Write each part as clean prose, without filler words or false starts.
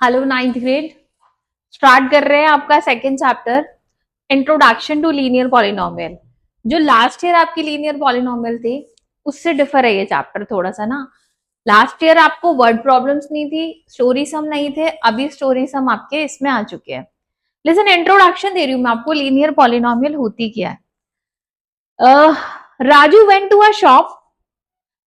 Hello ninth grade. Start कर रहे हैं आपका second chapter, introduction to linear polynomial. जो लास्ट ईयर आपकी लीनियर पॉलिनोमियल थी उससे डिफर है ये चैप्टर थोड़ा सा ना। लास्ट ईयर आपको वर्ड प्रॉब्लम्स नहीं थी, स्टोरी सम नहीं थे, अभी स्टोरी सम आपके इसमें आ चुके हैं। लेकिन इंट्रोडक्शन दे रही हूँ मैं आपको, लीनियर पॉलिनोमियल होती क्या है। Raju went to a shop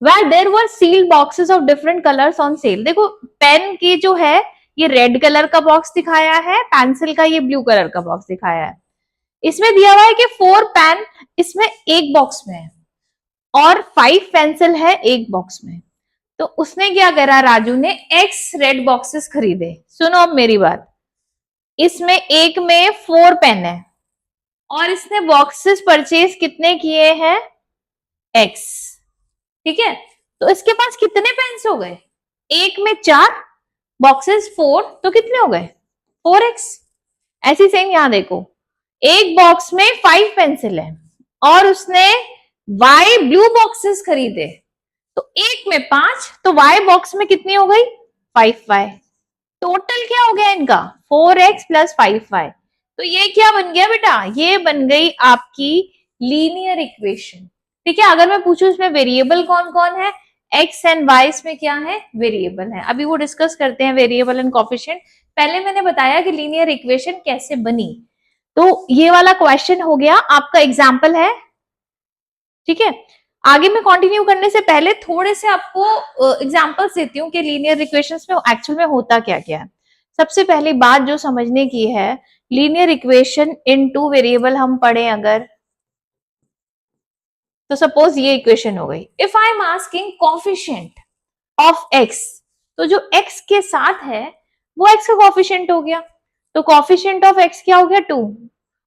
where there were sealed boxes of different colors on sale। देखो पेन की जो है ये रेड कलर का बॉक्स दिखाया है, पेंसिल का ये ब्लू कलर का बॉक्स दिखाया है। इसमें दिया हुआ है कि 4 पेन इसमें एक बॉक्स में है और 5 पेंसिल है एक बॉक्स में। तो उसने क्या करा, राजू ने एक्स रेड बॉक्सेस खरीदे। सुनो अब मेरी बात, इसमें एक में 4 पेन है और इसने बॉक्सेस परचेज कितने किए हैं, एक्स। ठीक है, तो इसके पास कितने पेन्स हो गए, एक में 4 बॉक्सेस 4, तो कितने हो गए 4x। ऐसी सेम यहां देखो, एक बॉक्स में 5 पेंसिल है और उसने y ब्लू बॉक्सेस खरीदे, तो एक में 5, तो y बॉक्स में कितनी हो गई 5y। टोटल क्या हो गया इनका 4x प्लस 5y। तो ये क्या बन गया बेटा, ये बन गई आपकी लीनियर इक्वेशन। ठीक है, अगर मैं पूछूं इसमें वेरिएबल कौन कौन है, x एंड y इसमें क्या है, वेरिएबल है। अभी वो डिस्कस करते हैं वेरिएबल एंड कोफिशिएंट। पहले मैंने बताया कि लीनियर इक्वेशन कैसे बनी, तो ये वाला क्वेश्चन हो गया आपका, एग्जाम्पल है। ठीक है, आगे मैं कंटिन्यू करने से पहले थोड़े से आपको एग्जांपल्स देती हूँ कि लीनियर इक्वेशंस में एक्चुअल में होता क्या क्या है। सबसे पहली बात जो समझने की है, लीनियर इक्वेशन इन 2 वेरिएबल हम पढ़े अगर, तो सपोज ये इक्वेशन हो गई, if I am asking coefficient of x, तो जो एक्स के साथ है वो एक्स का कोफिशिएंट हो गया, तो कोफिशिएंट ऑफ एक्स क्या हो गया 2।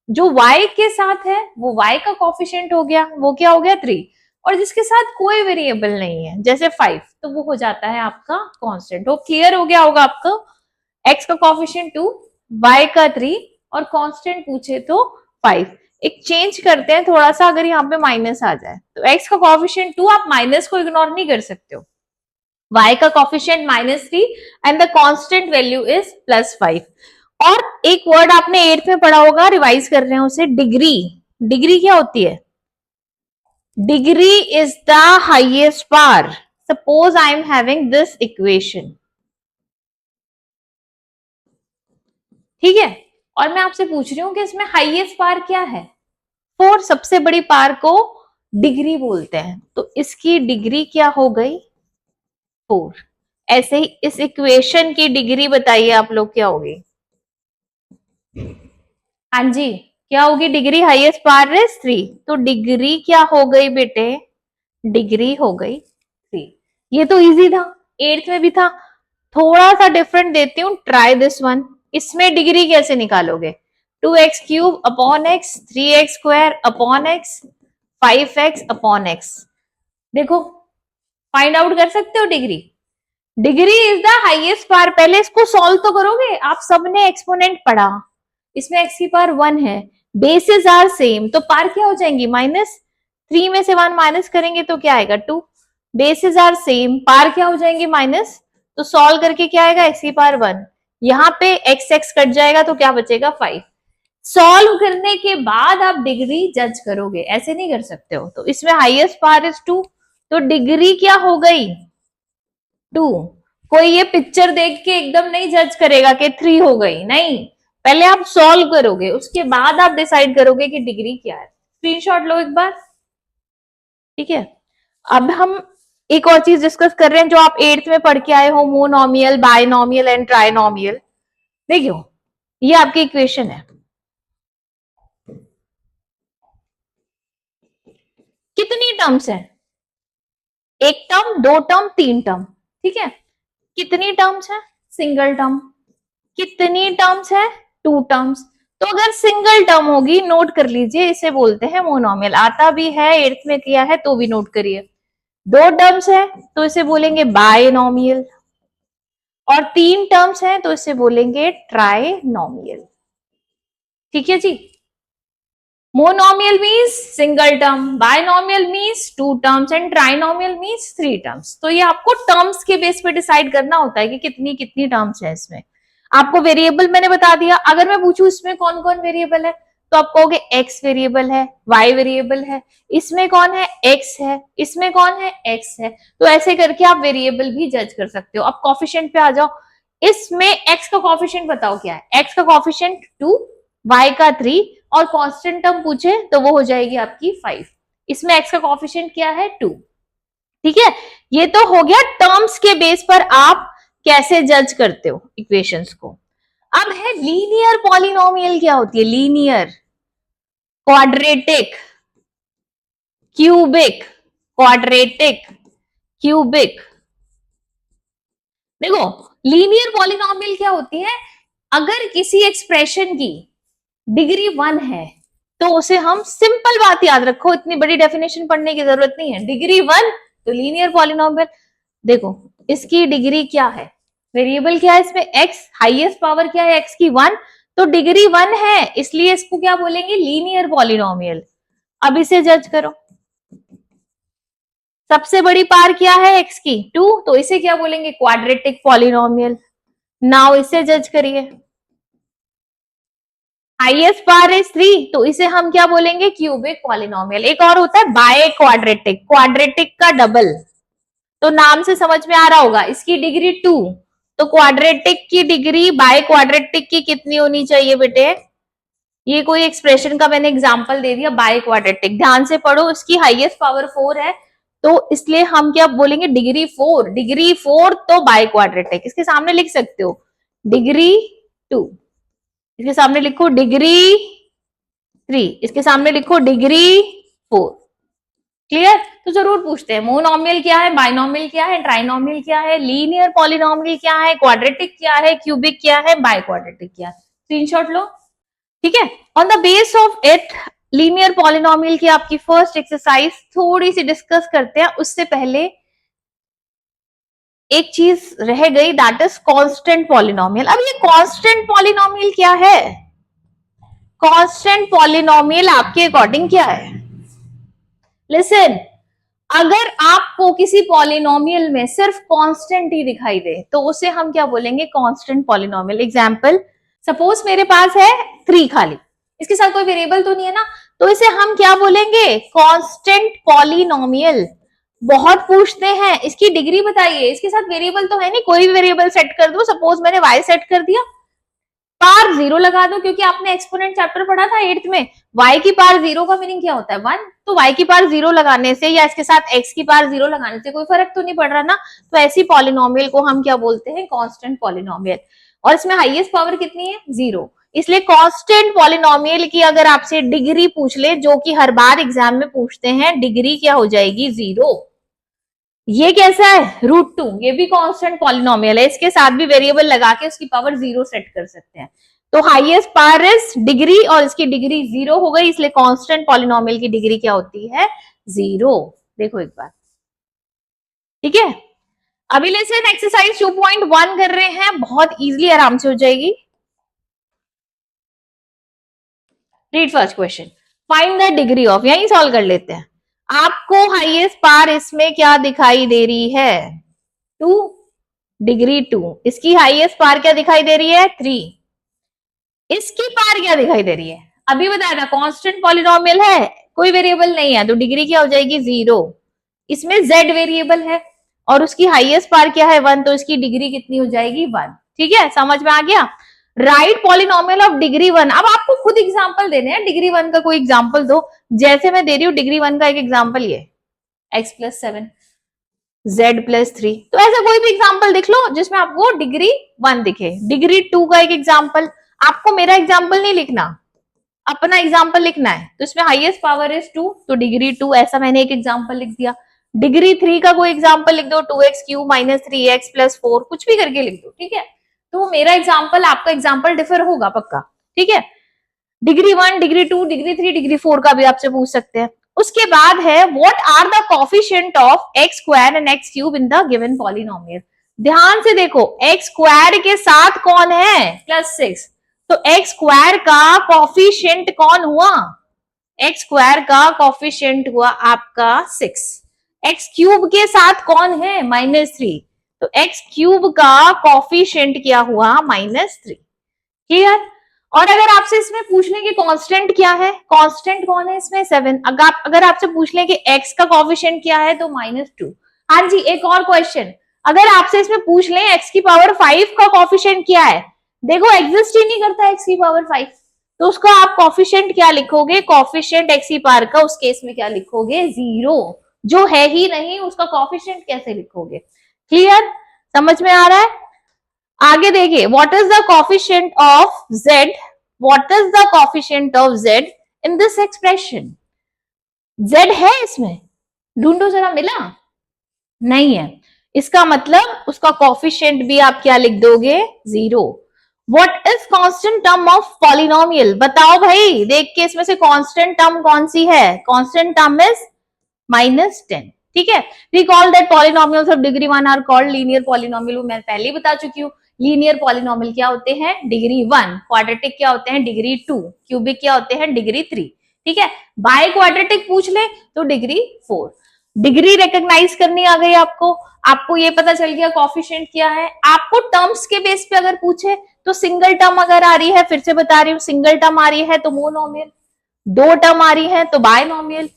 जो y के साथ है वो y का कोफिशिएंट हो गया, वो क्या हो गया 3। और जिसके साथ कोई वेरिएबल नहीं है जैसे 5, तो वो हो जाता है आपका कांस्टेंट। वो क्लियर हो गया होगा आपको, x का कोफिशिएंट 2, y का 3 और कांस्टेंट पूछे तो 5। एक चेंज करते हैं थोड़ा सा, अगर यहाँ पे माइनस आ जाए तो x का कोफिशिएंट 2, आप माइनस को इग्नोर नहीं कर सकते हो, y का coefficient -3 and the constant value is +5। और एक वर्ड आपने 8th में पढ़ा होगा, रिवाइज कर रहे हैं उसे, डिग्री। डिग्री क्या होती है, degree is the highest power. Suppose I am having this equation, ठीक है, और मैं आपसे पूछ रही हूं कि इसमें हाईएस्ट पावर क्या है 4, सबसे बड़ी पावर को डिग्री बोलते हैं, तो इसकी डिग्री क्या हो गई 4। ऐसे ही इस इक्वेशन की डिग्री बताइए आप लोग क्या होगी, हाँ जी क्या होगी डिग्री, हाईएस्ट पावर इज 3, तो डिग्री क्या हो गई बेटे, डिग्री हो गई 3। ये तो इजी था, 8th में भी था। थोड़ा सा डिफरेंट देती हूँ, ट्राई दिस वन। इसमें डिग्री कैसे निकालोगे, 2x cube upon x, 3x square upon x, 5x upon x। देखो फाइंड आउट कर सकते हो degree. Degree is the highest power, पहले इसको सॉल्व तो करोगे, आप सबने एक्सपोनेंट पढ़ा, इसमें x की पावर 1 है, बेसिस आर सेम, तो पावर क्या हो जाएंगी -3 में से 1 माइनस करेंगे तो क्या आएगा 2, बेसिस आर सेम, पावर क्या हो जाएंगे माइनस, तो सॉल्व करके क्या आएगा x की पावर 1, यहाँ पे x कट जाएगा तो क्या बचेगा 5। सॉल्व करने के बाद आप डिग्री जज करोगे, ऐसे नहीं कर सकते हो। तो इसमें हाईएस्ट पावर इज 2, तो डिग्री क्या हो गई 2। कोई ये पिक्चर देख के एकदम नहीं जज करेगा कि 3 हो गई, नहीं, पहले आप सॉल्व करोगे उसके बाद आप डिसाइड करोगे कि डिग्री क्या है। स्क्रीनशॉट लो एक बार, ठीक है। अब हम एक और चीज डिस्कस कर रहे हैं जो आप 8th में पढ़ के आए हो, मोनोमियल, बायनोमियल एंड ट्राइनोमियल। देखियो ये आपकी इक्वेशन है, कितनी टर्म्स है, एक टर्म, 2 टर्म, 3 टर्म, ठीक है। कितनी टर्म्स है, सिंगल टर्म। कितनी टर्म्स है, 2 टर्म्स। तो अगर सिंगल टर्म होगी, नोट कर लीजिए, इसे बोलते हैं मोनोमियल। आता भी है, 8th में किया है तो भी नोट करिए। 2 टर्म्स है तो इसे बोलेंगे बायनोमियल, और 3 टर्म्स है तो इसे बोलेंगे ट्राइनोमियल। ठीक है जी, monomial means single term, binomial means 2 terms and trinomial means 3 terms. तो ये आपको टर्म्स के बेस पे डिसाइड करना होता है कि कितनी कितनी टर्म्स है इसमें। आपको वेरिएबल मैंने बता दिया। अगर मैं पूछूं इसमें कौन कौन वेरिएबल है, तो आप कहोगे x वेरिएबल है, y वेरिएबल है, इसमें कौन है x है, इसमें कौन है x है। तो ऐसे करके आप वेरिएबल भी जज कर सकते हो। अब कॉफिशिएंट पे आ जाओ। इसमें x का कॉफिशिएंट बताओ क्या है। x का कॉफिशिएंट 2, y का 3 और कांस्टेंट टर्म पूछे तो वो हो जाएगी आपकी 5। इसमें x का कॉफिशिएंट क्या है 2। ठीक है, ये तो हो गया टर्म्स के बेस पर आप कैसे जज करते हो इक्वेशंस को। अब है लीनियर पॉलिनोमियल क्या होती है। Linear, quadratic, cubic, quadratic, cubic. देखो लीनियर पॉलिनोमियल क्या होती है, अगर किसी एक्सप्रेशन की डिग्री 1 है तो उसे हम, सिंपल बात याद रखो, इतनी बड़ी डेफिनेशन पढ़ने की जरूरत नहीं है, डिग्री 1 तो लीनियर पॉलिनोमियल। देखो इसकी डिग्री क्या है, वेरिएबल क्या है इसमें x, हाईएस्ट पावर क्या है x की 1, तो डिग्री 1 है, इसलिए इसको क्या बोलेंगे लीनियर पॉलिनोमियल। अब इसे जज करो, सबसे बड़ी पार क्या है x की 2, तो इसे क्या बोलेंगे क्वाड्रेटिक पॉलिनोमियल। नाउ इसे जज करिए, हाईएस्ट पार इज 3, तो इसे हम क्या बोलेंगे क्यूबिक पॉलिनोमियल। एक और होता है बाय क्वाड्रेटिक, क्वाड्रेटिक का डबल, तो नाम से समझ में आ रहा होगा, इसकी डिग्री 2, तो क्वाड्रेटिक की डिग्री बाय क्वाड्रेटिक की कितनी होनी चाहिए बेटे। ये कोई एक्सप्रेशन का मैंने एग्जांपल दे दिया बाय क्वाड्रेटिक, ध्यान से पढ़ो, इसकी हाईएस्ट पावर 4 है, तो इसलिए हम क्या बोलेंगे डिग्री 4, डिग्री 4 तो बाय क्वाड्रेटिक। इसके सामने लिख सकते हो डिग्री 2, इसके सामने लिखो डिग्री 3, इसके सामने लिखो डिग्री 4। क्लियर। तो जरूर पूछते हैं मोनोमियल क्या है, बाइनोमियल क्या है, ट्राइनोमियल क्या है, लीनियर पॉलिनोमियल क्या है, क्वाड्रेटिक क्या है, क्यूबिक क्या है, बाय क्वाड्रेटिक क्या है। स्क्रीनशॉट लो। ठीक है, on the base of it linear polynomial की आपकी फर्स्ट एक्सरसाइज थोड़ी सी डिस्कस करते हैं। उससे पहले एक चीज रह गई, दैट इज कांस्टेंट पॉलिनोमियल। अब ये कांस्टेंट पॉलिनोमियल क्या है, कांस्टेंट पॉलिनोमियल आपके अकॉर्डिंग क्या है। लिसन, अगर आपको किसी पॉलिनोमियल में सिर्फ कांस्टेंट ही दिखाई दे तो उसे हम क्या बोलेंगे कांस्टेंट पॉलिनोमियल। एग्जांपल, सपोज मेरे पास है 3 खाली, इसके साथ कोई वेरिएबल तो नहीं है ना, तो इसे हम क्या बोलेंगे कांस्टेंट पॉलिनोमियल। बहुत पूछते हैं इसकी डिग्री बताइए, इसके साथ वेरिएबल तो है नहीं, कोई भी वेरिएबल सेट कर दो, सपोज मैंने y सेट कर दिया, पार 0 लगा दो, क्योंकि आपने एक्सपोनेंट चैप्टर पढ़ा था 8th में, y की पार 0 का मीनिंग क्या होता है 1, तो y की पार 0 लगाने से या इसके साथ x की पार 0 लगाने से कोई फर्क तो नहीं पड़ रहा ना, तो ऐसी पॉलिनोमियल को हम क्या बोलते हैं कांस्टेंट पॉलिनोमियल। और इसमें हाईएस्ट पावर कितनी है 0, इसलिए कांस्टेंट पॉलिनोमियल की अगर आपसे डिग्री पूछ ले, जो कि हर बार एग्जाम में पूछते हैं, डिग्री क्या हो जाएगी 0। ये कैसा है √2, ये भी कांस्टेंट पॉलिनोमियल है, इसके साथ भी वेरिएबल लगा के उसकी पावर 0 सेट कर सकते हैं। तो हाईएस्ट पावर इज डिग्री और इसकी डिग्री 0 हो गई, इसलिए कांस्टेंट पॉलिनोमियल की डिग्री क्या होती है 0। देखो एक बार, ठीक है। अभी लेसन एक्सरसाइज 2.1 कर रहे हैं, बहुत इजीली आराम से हो जाएगी। Read first question, find the degree of, यही सॉल्व कर लेते हैं। आपको हाईएस्ट पावर इसमें क्या दिखाई दे रही है 2, डिग्री 2, इसकी हाईएस्ट पावर क्या दिखाई दे रही है 3, इसकी पावर क्या दिखाई दे रही है, अभी बताया ना कांस्टेंट पॉलिनोमियल है, कोई वेरिएबल नहीं है, तो डिग्री क्या हो जाएगी 0। इसमें z वेरिएबल है और उसकी हाईएस्ट पावर क्या है 1, तो इसकी डिग्री कितनी हो जाएगी 1। ठीक है, समझ में आ गया। Right polynomial of degree 1। अब आपको खुद एग्जांपल देने हैं, डिग्री 1 का कोई एग्जांपल दो, जैसे मैं दे रही हूँ डिग्री 1 का एक एग्जांपल, ये x+7 z+3, तो ऐसा कोई भी एग्जांपल दिख लो जिसमें आपको डिग्री 1 दिखे। डिग्री 2 का एक एग्जांपल, आपको मेरा एग्जांपल नहीं लिखना, अपना एग्जांपल लिखना है, तो इसमें हाईएस्ट पावर इज 2, तो डिग्री 2, ऐसा मैंने एक एग्जांपल लिख दिया। डिग्री 3 का कोई एग्जांपल लिख दो, 2x³ - 3x+4, कुछ भी करके लिख दो, ठीक है। तो मेरा एग्जांपल आपका एग्जांपल डिफर होगा पक्का, ठीक है। डिग्री 1, डिग्री 2, डिग्री 3, डिग्री 4 का भी आपसे पूछ सकते हैं। उसके बाद है what are the coefficient of x² and x³ in the given polynomial. ध्यान से देखो, x² के साथ कौन है +6, तो x² का कोफिशिएंट कौन हुआ, x² का कोफिशिएंट हुआ आपका 6। x³ के साथ कौन है -3, तो एक्स क्यूब का कॉफिशिएंट क्या हुआ -3। क्लियर। और अगर आपसे इसमें पूछ लें कि कांस्टेंट क्या है, कांस्टेंट कौन है इसमें 7। अगर आपसे पूछ लें कि एक्स का कॉफिशिएंट क्या है तो -2। हाँ जी, एक और क्वेश्चन, अगर आपसे इसमें पूछ लें एक्स की पावर 5 का कॉफिशिएंट क्या है, देखो एग्जिस्ट ही नहीं करता एक्स की पावर 5, तो उसका आप कॉफिशिएंट क्या लिखोगे, कॉफिशिएंट एक्स की पावर का उस केस में क्या लिखोगे, 0। जो है ही नहीं उसका कॉफिशिएंट कैसे लिखोगे। क्लियर, समझ में आ रहा है। आगे देखिए, what is the coefficient of z, what is the coefficient of z in this expression. z है इसमें, ढूंढो जरा, मिला नहीं है, इसका मतलब उसका कॉफिशिएंट भी आप क्या लिख दोगे, 0। What is constant term of polynomial, बताओ भाई, देख के इसमें से कांस्टेंट टर्म कौन सी है, कांस्टेंट टर्म इज -10। ठीक है, recall that polynomials of degree 1 are called linear polynomial, मैं पहले ही बता चुकी हूँ। लीनियर पॉलिनोमियल क्या होते हैं, डिग्री 1, क्वाड्रेटिक क्या होते हैं, डिग्री 2, क्यूबिक क्या होते हैं, डिग्री 3। ठीक है, बाय क्वाड्रेटिक पूछ ले तो डिग्री 4। डिग्री रिकॉग्नाइज करनी आ गई आपको, आपको ये पता चल गया कॉफिशिएंट क्या है। आपको टर्म्स के बेस पे अगर पूछे तो सिंगल टर्म अगर आ रही है, फिर से बता रही हूँ, सिंगल टर्म आ रही है तो मोनोमियल, 2 टर्म आ रही है तो बायनोमियल,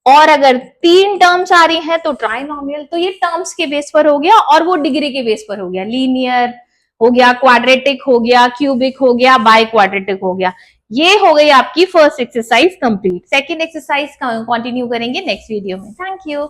और अगर 3 टर्म्स आ रही हैं तो ट्राइनोमियल। तो ये टर्म्स के बेस पर हो गया और वो डिग्री के बेस पर हो गया, लीनियर हो गया, क्वाड्रेटिक हो गया, क्यूबिक हो गया, बाय क्वाड्रेटिक हो गया। ये हो गई आपकी first exercise complete. Second exercise continue करेंगे नेक्स्ट वीडियो में। Thank you.